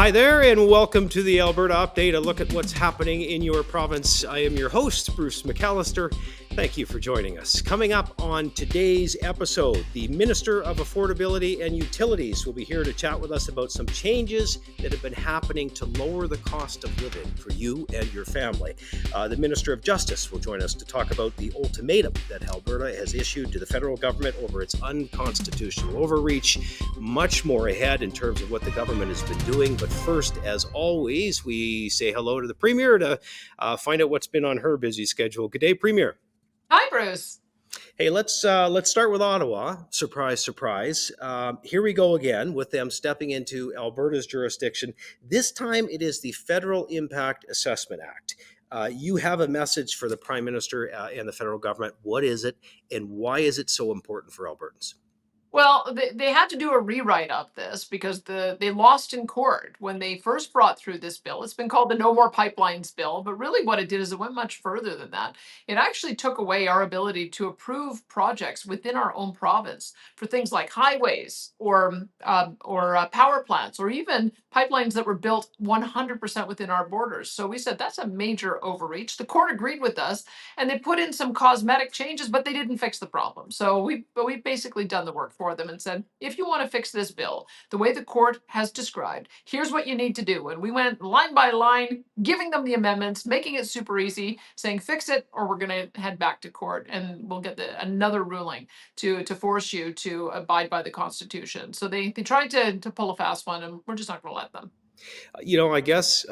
Hi there, and welcome to the Alberta Update, a look at what's happening in your province. I am your host, Bruce McAllister. Thank you for joining us. Coming up on today's episode, the Minister of Affordability and Utilities will be here to chat with us about some changes that have been happening to lower the cost of living for you and your family. The Minister of Justice will join us to talk about the ultimatum that Alberta has issued to the federal government over its unconstitutional overreach. Much more ahead in terms of what the government has been doing. But first, as always, we say hello to the Premier to find out what's been on her busy schedule. Good day, Premier. Hi, Bruce. Hey, let's start with Ottawa. Surprise, surprise. Here we go again with them stepping into Alberta's jurisdiction. This time, it is the Federal Impact Assessment Act. You have a message for the Prime Minister and the federal government. What is it, and why is it so important for Albertans? Well, they had to do a rewrite of this because they lost in court when they first brought through this bill. It's been called the No More Pipelines bill, but really what it did is it went much further than that. It actually took away our ability to approve projects within our own province for things like highways or power plants or even pipelines that were built 100% within our borders. So we said that's a major overreach. The court agreed with us, and they put in some cosmetic changes, but they didn't fix the problem. So we've basically done the work for them and said, if you want to fix this bill the way the court has described, here's what you need to do. And we went line by line, giving them the amendments, making it super easy, saying fix it or we're going to head back to court and we'll get another ruling to force you to abide by the Constitution. So they tried to pull a fast one, and we're just not going to let them. I guess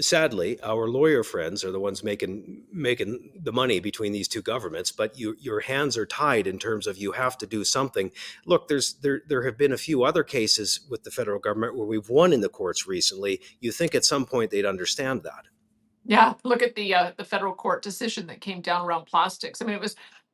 sadly, our lawyer friends are the ones making the money between these two governments. But your hands are tied in terms of you have to do something. Look, there have been a few other cases with the federal government where we've won in the courts recently. You think at some point they'd understand that? Yeah, look at the federal court decision that came down around plastics. I mean, it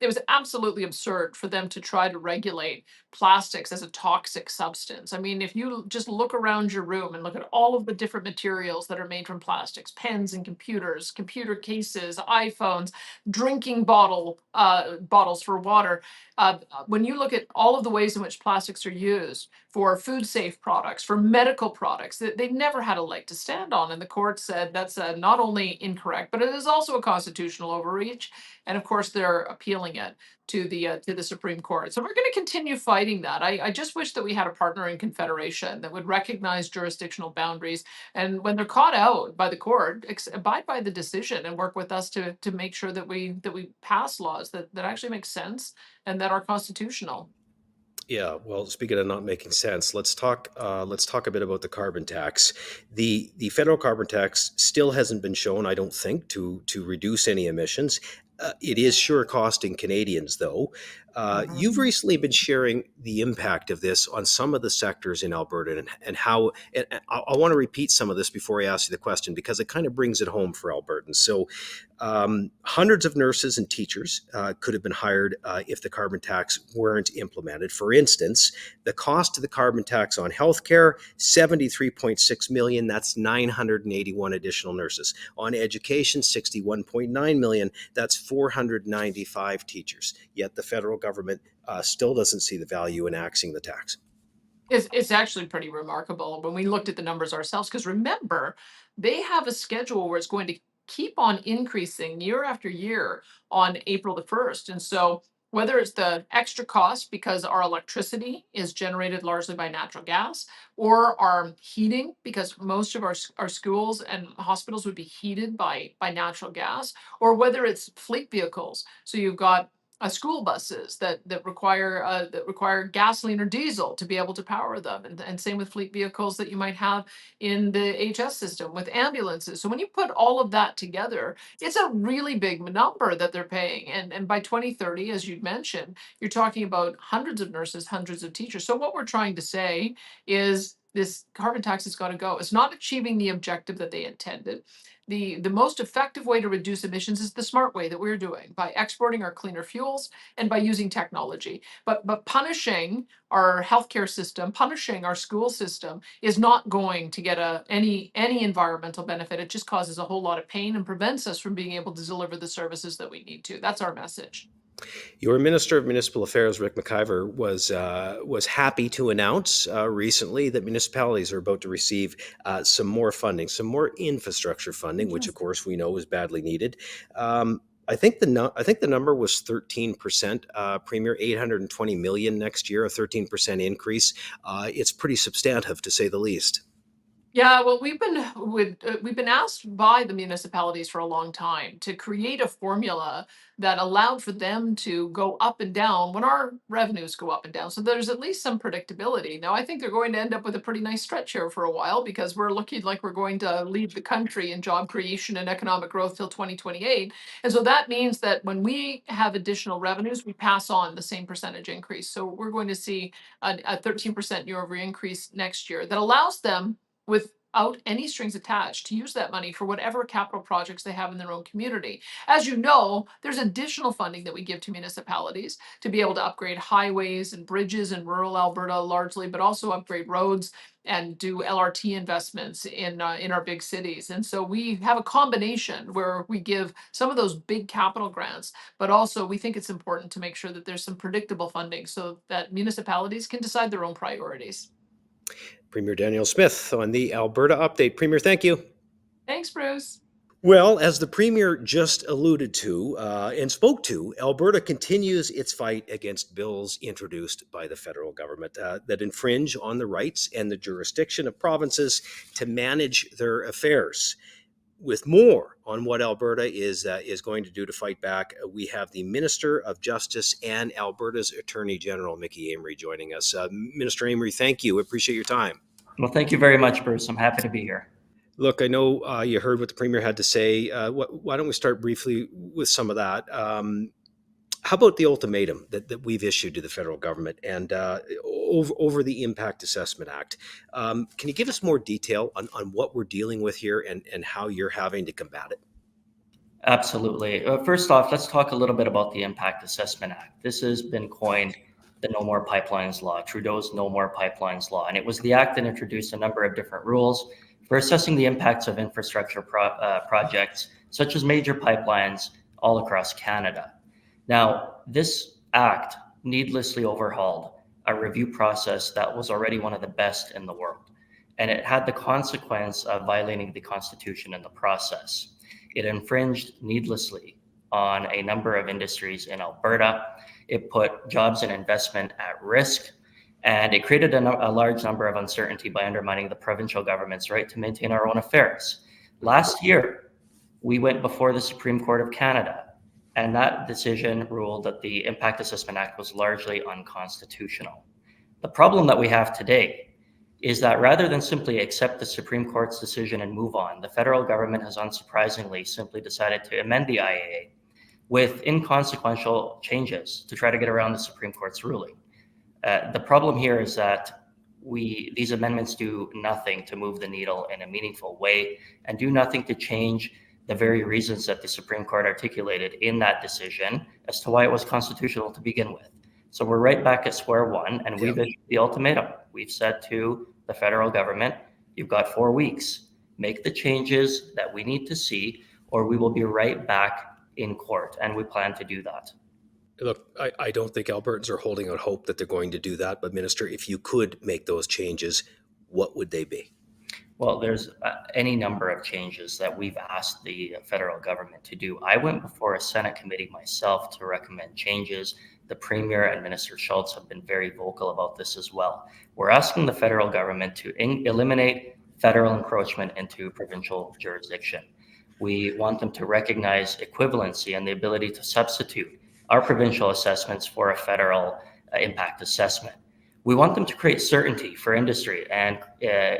was absolutely absurd for them to try to regulate plastics as a toxic substance. I mean, if you just look around your room and look at all of the different materials that are made from plastics, pens and computers, computer cases, iPhones, drinking bottles for water. When you look at all of the ways in which plastics are used for food safe products, for medical products, they've never had a leg to stand on. And the court said that's not only incorrect, but it is also a constitutional overreach. And of course, they're appealing it to the Supreme Court. So we're going to continue fighting that. I just wish that we had a partner in Confederation that would recognize jurisdictional boundaries, and when they're caught out by the court, abide by the decision and work with us to make sure that we pass laws that actually make sense and that are constitutional. Yeah, well, speaking of not making sense, let's talk. Let's talk a bit about the carbon tax. The federal carbon tax still hasn't been shown, I don't think, to reduce any emissions. It is sure costing Canadians, though. You've recently been sharing the impact of this on some of the sectors in Alberta and how. And I want to repeat some of this before I ask you the question because it kind of brings it home for Albertans. So, hundreds of nurses and teachers could have been hired if the carbon tax weren't implemented. For instance, the cost of the carbon tax on healthcare, $73.6 million. That's 981 additional nurses. On education, $61.9 million. That's 495 teachers. Yet the federal government still doesn't see the value in axing the tax. It's actually pretty remarkable when we looked at the numbers ourselves, because remember, they have a schedule where it's going to keep on increasing year after year on April the 1st. And so whether it's the extra cost because our electricity is generated largely by natural gas, or our heating, because most of our schools and hospitals would be heated by natural gas, or whether it's fleet vehicles. So you've got school buses that require gasoline or diesel to be able to power them, and same with fleet vehicles that you might have in the HS system with ambulances. So when you put all of that together, it's a really big number that they're paying. And by 2030, as you mentioned, you're talking about hundreds of nurses, hundreds of teachers. So what we're trying to say is this carbon tax has got to go. It's not achieving the objective that they intended. The most effective way to reduce emissions is the smart way that we're doing, by exporting our cleaner fuels and by using technology. But punishing our healthcare system, punishing our school system is not going to get any environmental benefit. It just causes a whole lot of pain and prevents us from being able to deliver the services that we need to. That's our message. Your Minister of Municipal Affairs, Rick McIver, was happy to announce recently that municipalities are about to receive some more funding, some more infrastructure funding, which of course we know is badly needed. I think the number was 13%. Premier, 820 million next year, a 13% increase. It's pretty substantive, to say the least. Yeah, well, we've been asked by the municipalities for a long time to create a formula that allowed for them to go up and down when our revenues go up and down. So there's at least some predictability. Now, I think they're going to end up with a pretty nice stretch here for a while because we're looking like we're going to lead the country in job creation and economic growth till 2028. And so that means that when we have additional revenues, we pass on the same percentage increase. So we're going to see a 13% year over increase next year that allows them without any strings attached to use that money for whatever capital projects they have in their own community. As you know, there's additional funding that we give to municipalities to be able to upgrade highways and bridges in rural Alberta largely, but also upgrade roads and do LRT investments in our big cities. And so we have a combination where we give some of those big capital grants, but also we think it's important to make sure that there's some predictable funding so that municipalities can decide their own priorities. Premier Danielle Smith on the Alberta update. Premier, thank you. Thanks, Bruce. Well, as the Premier just alluded to and spoke to, Alberta continues its fight against bills introduced by the federal government that infringe on the rights and the jurisdiction of provinces to manage their affairs. With more on what Alberta is going to do to fight back, we have the Minister of Justice and Alberta's Attorney General, Mickey Amery, joining us. Minister Amery, thank you. Appreciate your time. Well, thank you very much, Bruce. I'm happy to be here. Look, I know you heard what the Premier had to say. Why don't we start briefly with some of that? How about the ultimatum that we've issued to the federal government and over the Impact Assessment Act? Can you give us more detail on what we're dealing with here and how you're having to combat it? Absolutely. First off, let's talk a little bit about the Impact Assessment Act. This has been coined the No More Pipelines Law, Trudeau's No More Pipelines Law. And it was the act that introduced a number of different rules for assessing the impacts of infrastructure projects, such as major pipelines all across Canada. Now, this act needlessly overhauled a review process that was already one of the best in the world. And it had the consequence of violating the Constitution in the process. It infringed needlessly on a number of industries in Alberta. It put jobs and investment at risk, and it created a large number of uncertainty by undermining the provincial government's right to maintain our own affairs. Last year, we went before the Supreme Court of Canada, and that decision ruled that the Impact Assessment Act was largely unconstitutional. The problem that we have today is that rather than simply accept the Supreme Court's decision and move on, the federal government has unsurprisingly simply decided to amend the IAA with inconsequential changes to try to get around the Supreme Court's ruling. The problem here is that these amendments do nothing to move the needle in a meaningful way and do nothing to change the very reasons that the Supreme Court articulated in that decision as to why it was constitutional to begin with. So we're right back at square one, and we've issued the ultimatum. We've said to the federal government, you've got 4 weeks, make the changes that we need to see, or we will be right back in court, and we plan to do that. Look, I don't think Albertans are holding out hope that they're going to do that, but Minister, if you could make those changes, what would they be? Well, there's any number of changes that we've asked the federal government to do. I went before a Senate committee myself to recommend changes. The Premier and Minister Schultz have been very vocal about this as well. We're asking the federal government to eliminate federal encroachment into provincial jurisdiction. We want them to recognize equivalency and the ability to substitute our provincial assessments for a federal impact assessment. We want them to create certainty for industry and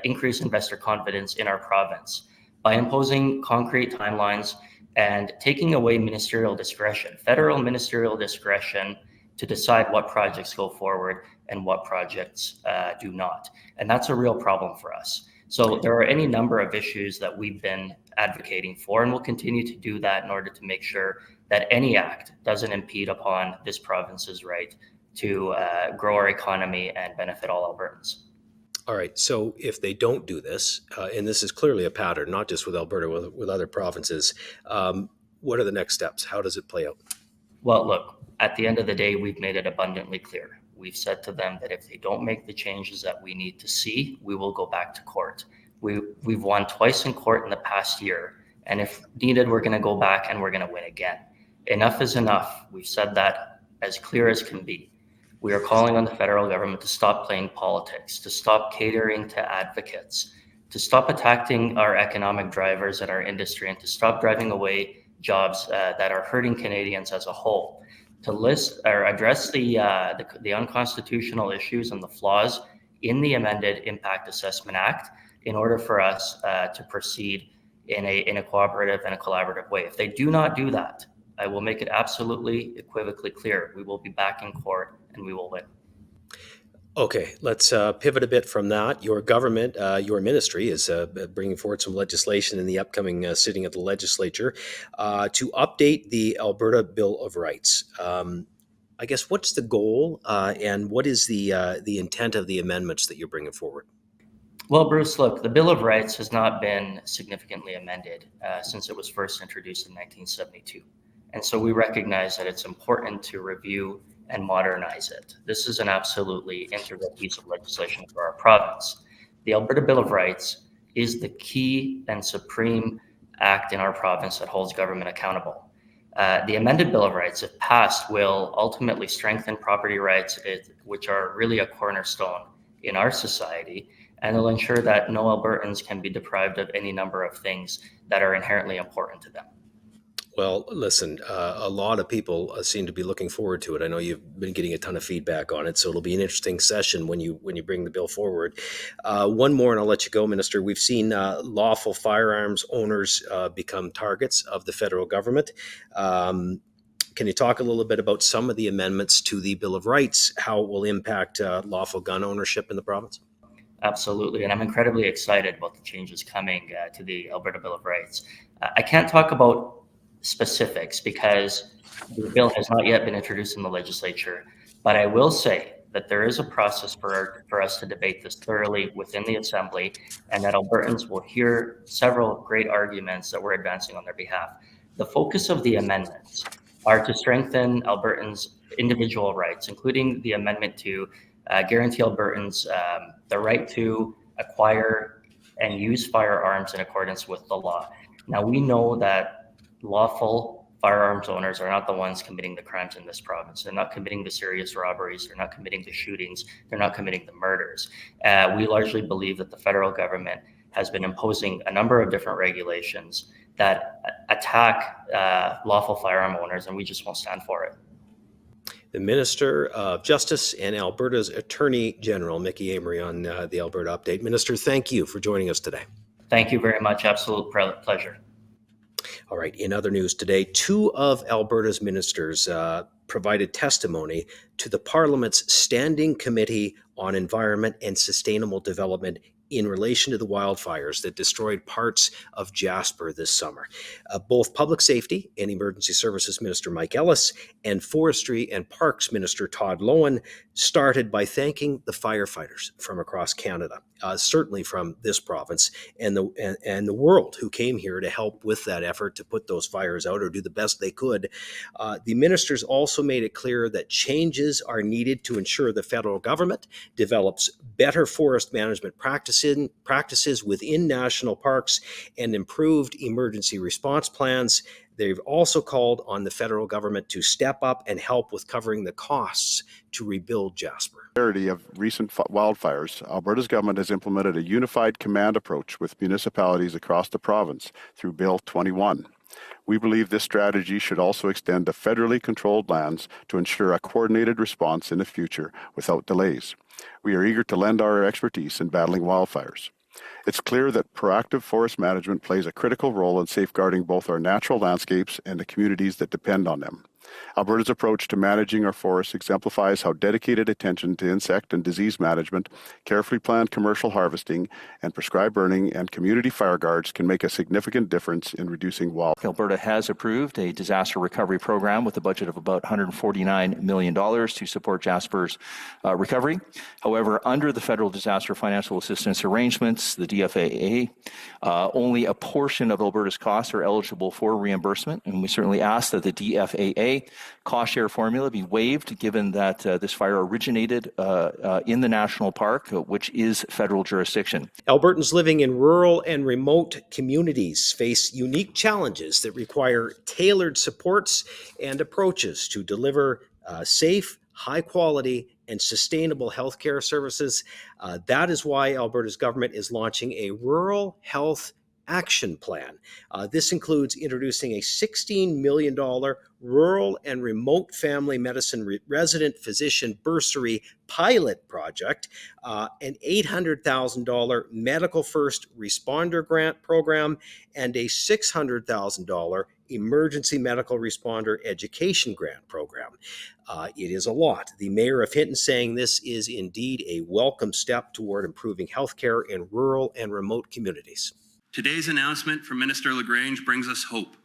increase investor confidence in our province by imposing concrete timelines and taking away ministerial discretion, federal ministerial discretion to decide what projects go forward and what projects do not. And that's a real problem for us. So there are any number of issues that we've been advocating for, and we'll continue to do that in order to make sure that any act doesn't impede upon this province's right to grow our economy and benefit all Albertans. All right. So if they don't do this, and this is clearly a pattern, not just with Alberta, with other provinces, what are the next steps? How does it play out? Well, look, at the end of the day, we've made it abundantly clear. We've said to them that if they don't make the changes that we need to see, we will go back to court. We've won twice in court in the past year, and if needed, we're going to go back and we're going to win again. Enough is enough. We've said that as clear as can be. We are calling on the federal government to stop playing politics, to stop catering to advocates, to stop attacking our economic drivers and our industry, and to stop driving away jobs that are hurting Canadians as a whole, to list or address the unconstitutional issues and the flaws in the amended Impact Assessment Act in order for us to proceed in a cooperative and a collaborative way. If they do not do that, I will make it absolutely equivocally clear. We will be back in court and we will win. Okay, let's pivot a bit from that. Your government, your ministry is bringing forward some legislation in the upcoming sitting of the legislature to update the Alberta Bill of Rights. I guess what's the goal and what is the intent of the amendments that you're bringing forward? Well, Bruce, look, the Bill of Rights has not been significantly amended since it was first introduced in 1972. And so we recognize that it's important to review and modernize it. This is an absolutely integral piece of legislation for our province. The Alberta Bill of Rights is the key and supreme act in our province that holds government accountable. The amended Bill of Rights, if passed, will ultimately strengthen property rights, which are really a cornerstone in our society, and will ensure that no Albertans can be deprived of any number of things that are inherently important to them. Well, listen, a lot of people seem to be looking forward to it. I know you've been getting a ton of feedback on it, so it'll be an interesting session when you bring the bill forward. One more, and I'll let you go, Minister. We've seen lawful firearms owners become targets of the federal government. Can you talk a little bit about some of the amendments to the Bill of Rights, how it will impact lawful gun ownership in the province? Absolutely, and I'm incredibly excited about the changes coming to the Alberta Bill of Rights. I can't talk about specifics because the bill has not yet been introduced in the legislature, but I will say that there is a process for us to debate this thoroughly within the Assembly, and that Albertans will hear several great arguments that we're advancing on their behalf. The focus of the amendments are to strengthen Albertans' individual rights, including the amendment to guarantee Albertans the right to acquire and use firearms in accordance with the law. Now, we know that lawful firearms owners are not the ones committing the crimes in this province. They're not committing the serious robberies. They're not committing the shootings. They're not committing the murders. We largely believe that the federal government has been imposing a number of different regulations that attack lawful firearm owners, and we just won't stand for it. The Minister of Justice and Alberta's Attorney General, Mickey Amery, on the Alberta Update. Minister, thank you for joining us today. Thank you very much. Absolute pleasure. All right, in other news today, two of Alberta's ministers provided testimony to the Parliament's Standing Committee on Environment and Sustainable Development in relation to the wildfires that destroyed parts of Jasper this summer. Both Public Safety and Emergency Services Minister Mike Ellis and Forestry and Parks Minister Todd Loewen started by thanking the firefighters from across Canada, certainly from this province and the world, who came here to help with that effort to put those fires out or do the best they could. The ministers also made it clear that changes are needed to ensure the federal government develops better forest management practices within national parks and improved emergency response plans. They've also called on the federal government to step up and help with covering the costs to rebuild Jasper. Of recent wildfires, Alberta's government has implemented a unified command approach with municipalities across the province through Bill 21. We believe this strategy should also extend to federally controlled lands to ensure a coordinated response in the future without delays. We are eager to lend our expertise in battling wildfires. It's clear that proactive forest management plays a critical role in safeguarding both our natural landscapes and the communities that depend on them. Alberta's approach to managing our forests exemplifies how dedicated attention to insect and disease management, carefully planned commercial harvesting, and prescribed burning and community fire guards can make a significant difference in reducing wildfires. Alberta has approved a disaster recovery program with a budget of about $149 million to support Jasper's recovery. However, under the Federal Disaster Financial Assistance Arrangements, the DFAA, only a portion of Alberta's costs are eligible for reimbursement, and we certainly ask that the DFAA way, cost share formula be waived, given that this fire originated in the national park, which is federal jurisdiction. Albertans living in rural and remote communities face unique challenges that require tailored supports and approaches to deliver safe, high quality, and sustainable healthcare services. That is why Alberta's government is launching a rural health action plan. This includes introducing a $16 million rural and remote family medicine resident physician bursary pilot project, an $800,000 medical first responder grant program, and a $600,000 emergency medical responder education grant program. It is a lot. The mayor of Hinton saying this is indeed a welcome step toward improving healthcare in rural and remote communities. Today's announcement from Minister LaGrange brings us hope.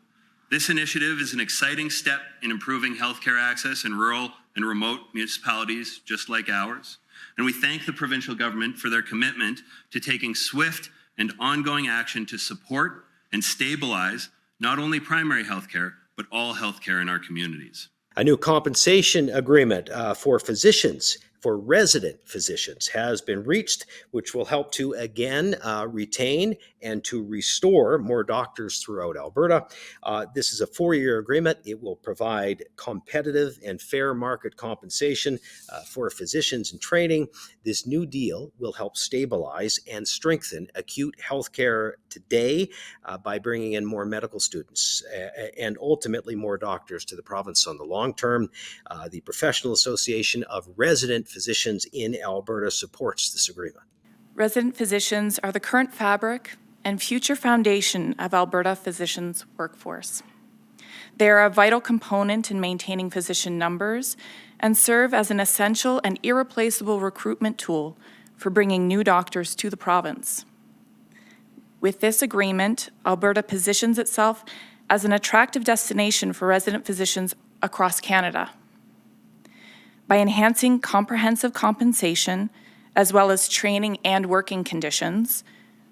This initiative is an exciting step in improving healthcare access in rural and remote municipalities just like ours. And we thank the provincial government for their commitment to taking swift and ongoing action to support and stabilize not only primary healthcare, but all healthcare in our communities. A new compensation agreement for physicians, for resident physicians, has been reached, which will help to again retain and to restore more doctors throughout Alberta. This is a 4-year agreement. It will provide competitive and fair market compensation for physicians in training. This new deal will help stabilize and strengthen acute healthcare today by bringing in more medical students and ultimately more doctors to the province on the long term. The Professional Association of Resident Physicians in Alberta supports this agreement. Resident physicians are the current fabric and future foundation of Alberta physicians' workforce. They are a vital component in maintaining physician numbers and serve as an essential and irreplaceable recruitment tool for bringing new doctors to the province. With this agreement, Alberta positions itself as an attractive destination for resident physicians across Canada. By enhancing comprehensive compensation, as well as training and working conditions,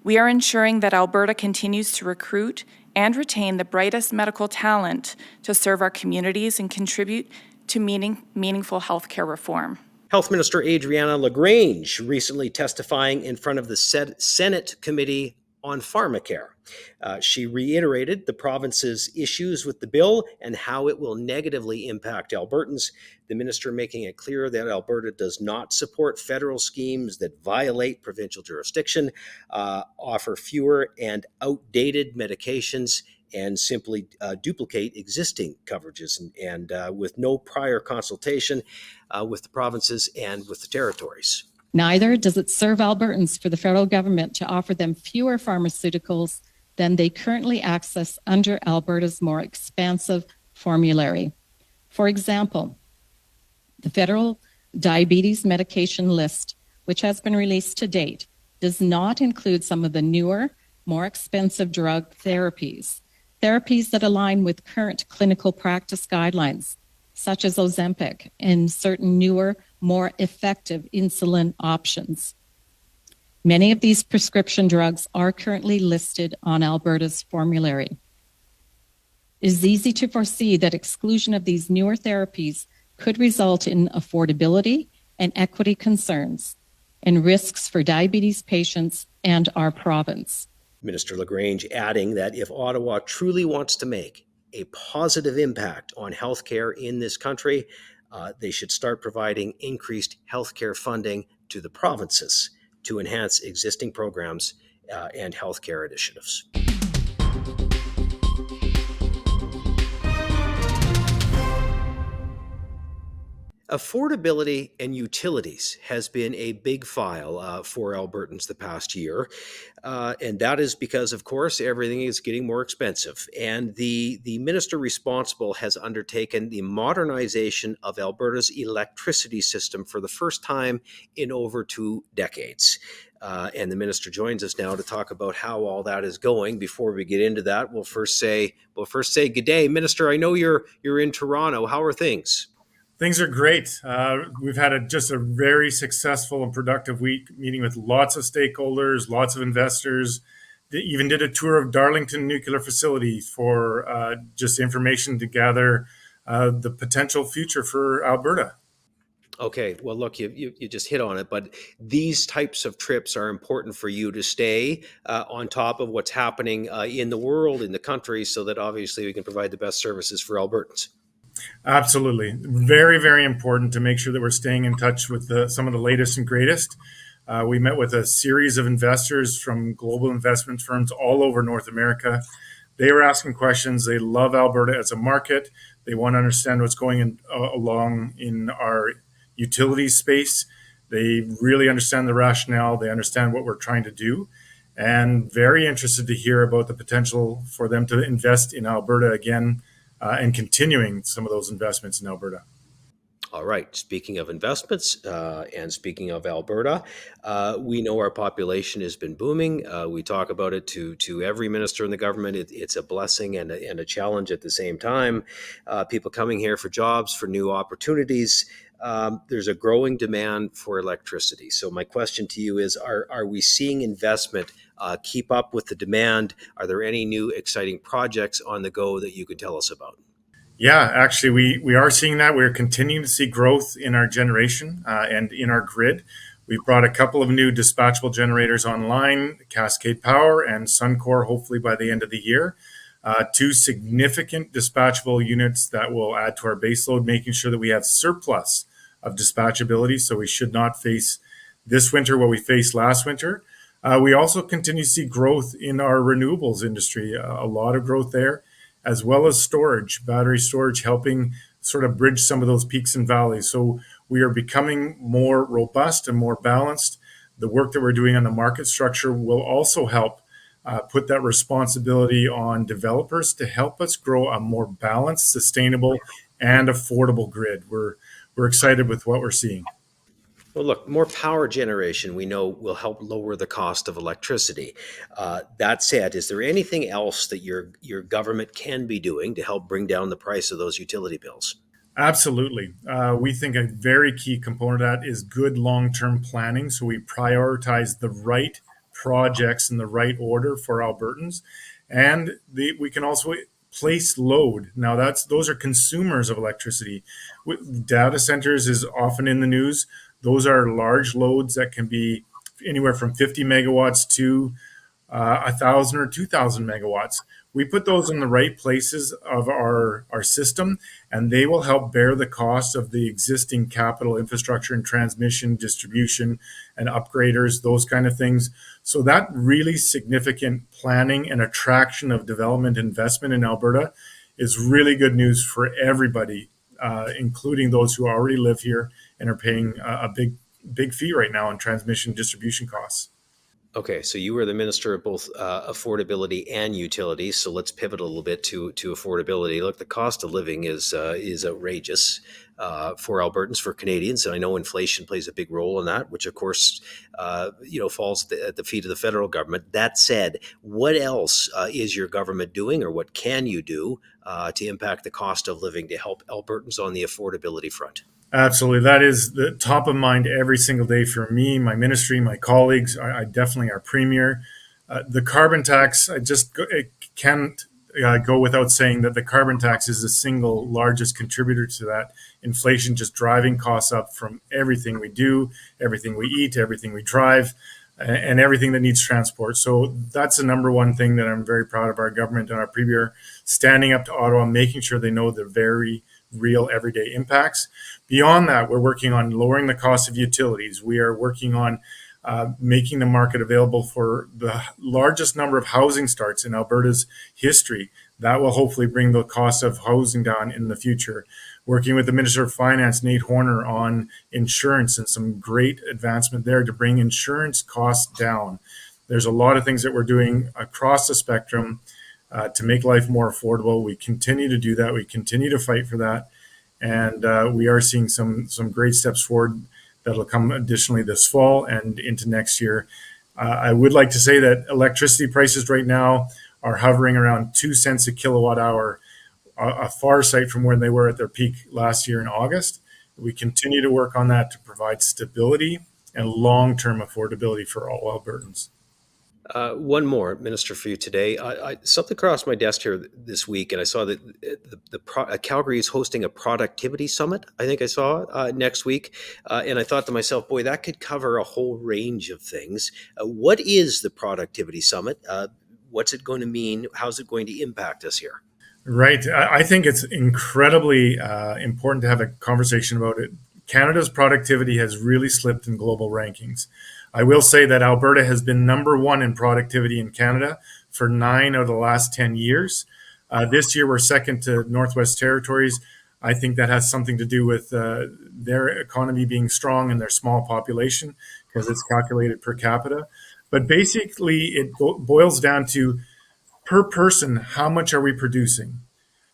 we are ensuring that Alberta continues to recruit and retain the brightest medical talent to serve our communities and contribute to meaningful healthcare reform. Health Minister Adriana LaGrange recently testifying in front of the Senate Committee on Pharmacare. She reiterated the province's issues with the bill and how it will negatively impact Albertans. The minister making it clear that Alberta does not support federal schemes that violate provincial jurisdiction, offer fewer and outdated medications, and simply duplicate existing coverages and with no prior consultation with the provinces and with the territories. Neither does it serve Albertans for the federal government to offer them fewer pharmaceuticals than they currently access under Alberta's more expansive formulary. For example, the federal diabetes medication list, which has been released to date, does not include some of the newer, more expensive drug therapies that align with current clinical practice guidelines, such as Ozempic and certain newer, more effective insulin options. Many of these prescription drugs are currently listed on Alberta's formulary. It is easy to foresee that exclusion of these newer therapies could result in affordability and equity concerns and risks for diabetes patients and our province. Minister LaGrange adding that if Ottawa truly wants to make a positive impact on healthcare in this country, they should start providing increased healthcare funding to the provinces to enhance existing programs and healthcare initiatives. Affordability and utilities has been a big file for Albertans the past year. And that is because, of course, everything is getting more expensive. And the minister responsible has undertaken the modernization of Alberta's electricity system for the first time in over 2 decades. And the minister joins us now to talk about how all that is going. Before we get into that, we'll first say good day. Minister, I know you're in Toronto. How are things? Things are great. We've had just a very successful and productive week, meeting with lots of stakeholders, lots of investors. They even did a tour of Darlington Nuclear Facility for just information to gather the potential future for Alberta. Okay, well, look, you just hit on it, but these types of trips are important for you to stay on top of what's happening in the world, in the country, so that obviously we can provide the best services for Albertans. Absolutely. Very, very important to make sure that we're staying in touch with some of the latest and greatest. We met with a series of investors from global investment firms all over North America. They were asking questions. They love Alberta as a market. They want to understand what's going along in our utility space. They really understand the rationale. They understand what we're trying to do, and very interested to hear about the potential for them to invest in Alberta again, and continuing some of those investments in Alberta. All right. Speaking of investments and speaking of Alberta, we know our population has been booming. We talk about it to every minister in the government. It's a blessing and a challenge at the same time. People coming here for jobs, for new opportunities. There's a growing demand for electricity. So my question to you is, are we seeing investment keep up with the demand? Are there any new exciting projects on the go that you could tell us about? Yeah, actually, we are seeing that. We're continuing to see growth in our generation and in our grid. We've brought a couple of new dispatchable generators online, Cascade Power and Suncor, hopefully by the end of the year. Two significant dispatchable units that will add to our baseload, making sure that we have surplus of dispatchability. So we should not face this winter what we faced last winter. We also continue to see growth in our renewables industry, a lot of growth there, as well as storage, battery storage, helping sort of bridge some of those peaks and valleys. So we are becoming more robust and more balanced. The work that we're doing on the market structure will also help put that responsibility on developers to help us grow a more balanced, sustainable, and affordable grid. We're excited with what we're seeing. Well, look, more power generation we know will help lower the cost of electricity. That said, is there anything else that your government can be doing to help bring down the price of those utility bills? Absolutely. We think a very key component of that is good long-term planning. So we prioritize the right projects in the right order for Albertans. And we can also place load. Now those are consumers of electricity. Data centers is often in the news. Those are large loads that can be anywhere from 50 megawatts to 1,000 or 2,000 megawatts. We put those in the right places of our system, and they will help bear the cost of the existing capital infrastructure and transmission, distribution, and upgraders, those kind of things. So that really significant planning and attraction of development investment in Alberta is really good news for everybody, including those who already live here and are paying a big fee right now on transmission distribution costs. Okay, so you were the minister of both affordability and utilities. So let's pivot a little bit to affordability. Look, the cost of living is outrageous for Albertans, for Canadians, and I know inflation plays a big role in that, which of course falls at the feet of the federal government. That said, what else is your government doing, or what can you do to impact the cost of living to help Albertans on the affordability front? Absolutely. That is the top of mind every single day for me, my ministry, my colleagues. I definitely our premier. The carbon tax, it can't go without saying that the carbon tax is the single largest contributor to that inflation, just driving costs up from everything we do, everything we eat, everything we drive, and everything that needs transport. So that's the number one thing that I'm very proud of our government and our premier standing up to Ottawa, making sure they know the very real everyday impacts. Beyond that, we're working on lowering the cost of utilities. We are working on making the market available for the largest number of housing starts in Alberta's history. That will hopefully bring the cost of housing down in the future. Working with the Minister of Finance, Nate Horner, on insurance and some great advancement there to bring insurance costs down. There's a lot of things that we're doing across the spectrum to make life more affordable. We continue to do that. We continue to fight for that. And we are seeing some great steps forward that'll come additionally this fall and into next year. I would like to say that electricity prices right now are hovering around 2 cents a kilowatt hour, a far sight from where they were at their peak last year in August. We continue to work on that to provide stability and long-term affordability for all Albertans. One more, Minister, for you today. Something crossed my desk here this week, and I saw that Calgary is hosting a productivity summit. I think I saw next week, and I thought to myself, boy, that could cover a whole range of things. What is the productivity summit? What's it going to mean? How's it going to impact us here? Right. I think it's incredibly important to have a conversation about it. Canada's productivity has really slipped in global rankings. I will say that Alberta has been number one in productivity in Canada for 9 out of the last 10 years. This year, we're second to Northwest Territories. I think that has something to do with their economy being strong and their small population, because it's calculated per capita. But basically, it boils down to, per person, how much are we producing?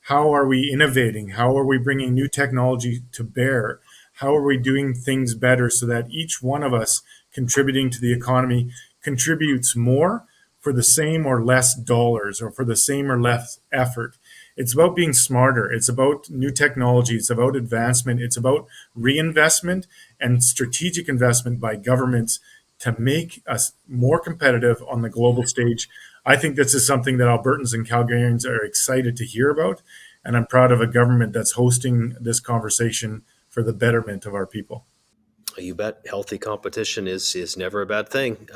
How are we innovating? How are we bringing new technology to bear? How are we doing things better so that each one of us contributing to the economy contributes more for the same or less dollars, or for the same or less effort? It's about being smarter. It's about new technology. It's about advancement. It's about reinvestment and strategic investment by governments to make us more competitive on the global stage. I think this is something that Albertans and Calgarians are excited to hear about, and I'm proud of a government that's hosting this conversation for the betterment of our people. You bet. Healthy competition is never a bad thing.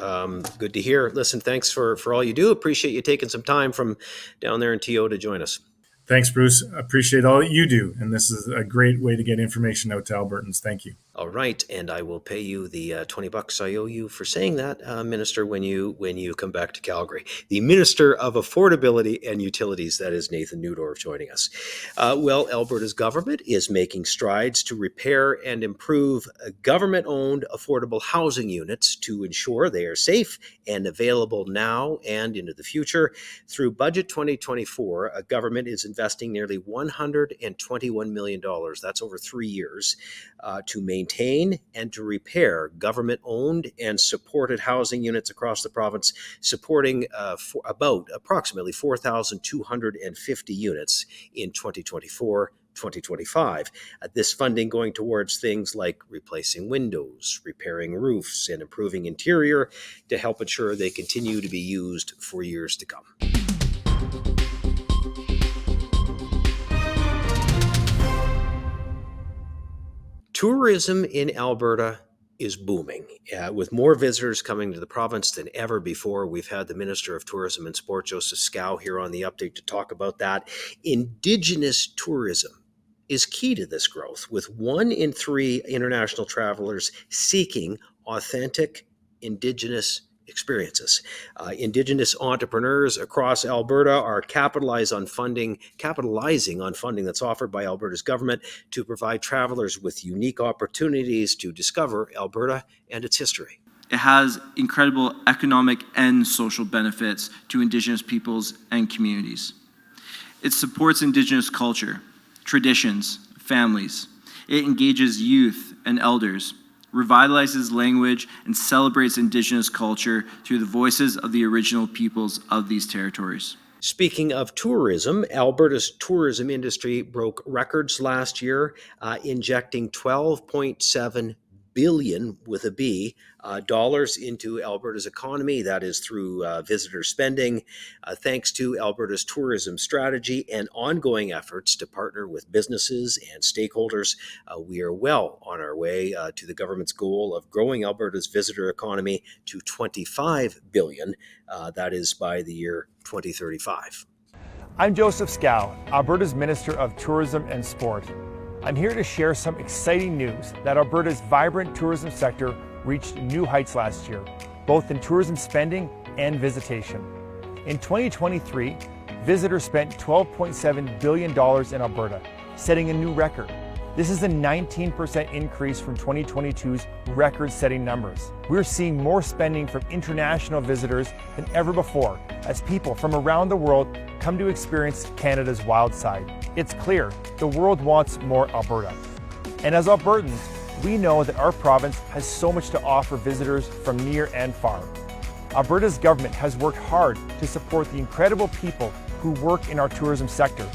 Good to hear. Listen, thanks for all you do. Appreciate you taking some time from down there in TO to join us. Thanks, Bruce. Appreciate all that you do, and this is a great way to get information out to Albertans. Thank you. All right, and I will pay you the $20 I owe you for saying that, Minister, when you come back to Calgary. The Minister of Affordability and Utilities, that is Nathan Neudorf, joining us. Well, Alberta's government is making strides to repair and improve government-owned affordable housing units to ensure they are safe and available now and into the future. Through Budget 2024, a government is investing nearly $121 million, that's over 3 years, to maintain and to repair government-owned and supported housing units across the province, supporting approximately 4,250 units in 2024-2025. This funding going towards things like replacing windows, repairing roofs, and improving interior to help ensure they continue to be used for years to come. Tourism in Alberta is booming. With more visitors coming to the province than ever before, we've had the Minister of Tourism and Sport, Joseph Scow, here on the update to talk about that. Indigenous tourism is key to this growth, with 1 in 3 international travelers seeking authentic Indigenous experiences. Indigenous entrepreneurs across Alberta are capitalizing on funding that's offered by Alberta's government to provide travelers with unique opportunities to discover Alberta and its history. It has incredible economic and social benefits to Indigenous peoples and communities. It supports Indigenous culture, traditions, families. It engages youth and elders, revitalizes language, and celebrates Indigenous culture through the voices of the original peoples of these territories. Speaking of tourism, Alberta's tourism industry broke records last year, injecting $12.7 billion with a B dollars into Alberta's economy. That is through visitor spending, thanks to Alberta's tourism strategy and ongoing efforts to partner with businesses and stakeholders. We are well on our way to the government's goal of growing Alberta's visitor economy to $25 billion. That is by the year 2035. I'm Joseph Scow, Alberta's Minister of Tourism and Sport. I'm here to share some exciting news that Alberta's vibrant tourism sector reached new heights last year, both in tourism spending and visitation. In 2023, visitors spent $12.7 billion in Alberta, setting a new record. This is a 19% increase from 2022's record-setting numbers. We're seeing more spending from international visitors than ever before, as people from around the world come to experience Canada's wild side. It's clear the world wants more Alberta. And as Albertans, we know that our province has so much to offer visitors from near and far. Alberta's government has worked hard to support the incredible people who work in our tourism sector.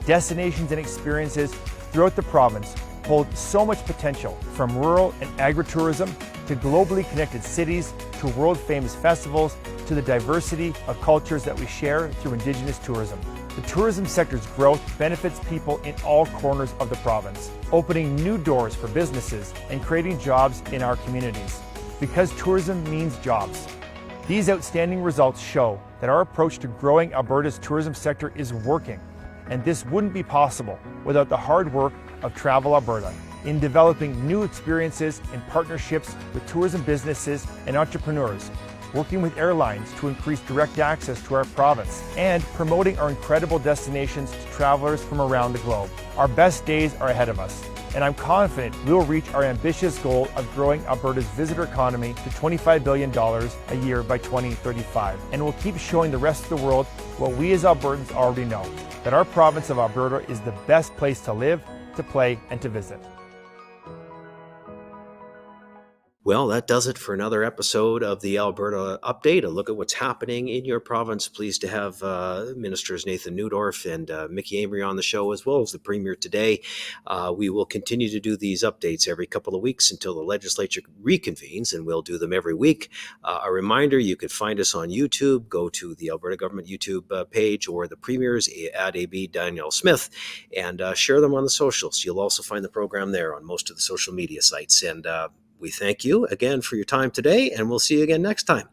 Destinations and experiences throughout the province hold so much potential, from rural and agritourism to globally connected cities to world-famous festivals to the diversity of cultures that we share through Indigenous tourism. The tourism sector's growth benefits people in all corners of the province, opening new doors for businesses and creating jobs in our communities. Because tourism means jobs. These outstanding results show that our approach to growing Alberta's tourism sector is working, and this wouldn't be possible without the hard work of Travel Alberta in developing new experiences and partnerships with tourism businesses and entrepreneurs, working with airlines to increase direct access to our province, and promoting our incredible destinations to travelers from around the globe. Our best days are ahead of us, and I'm confident we'll reach our ambitious goal of growing Alberta's visitor economy to $25 billion a year by 2035. And we'll keep showing the rest of the world what we as Albertans already know, that our province of Alberta is the best place to live, to play, and to visit. Well, that does it for another episode of the Alberta Update, a look at what's happening in your province. Pleased to have Ministers Nathan Neudorf and Mickey Amery on the show, as well as the Premier today. We will continue to do these updates every couple of weeks until the legislature reconvenes, and we'll do them every week. A reminder, you can find us on YouTube. Go to the Alberta Government YouTube page or the Premier's at AB Danielle Smith, and share them on the socials. You'll also find the program there on most of the social media sites. And we thank you again for your time today, and we'll see you again next time.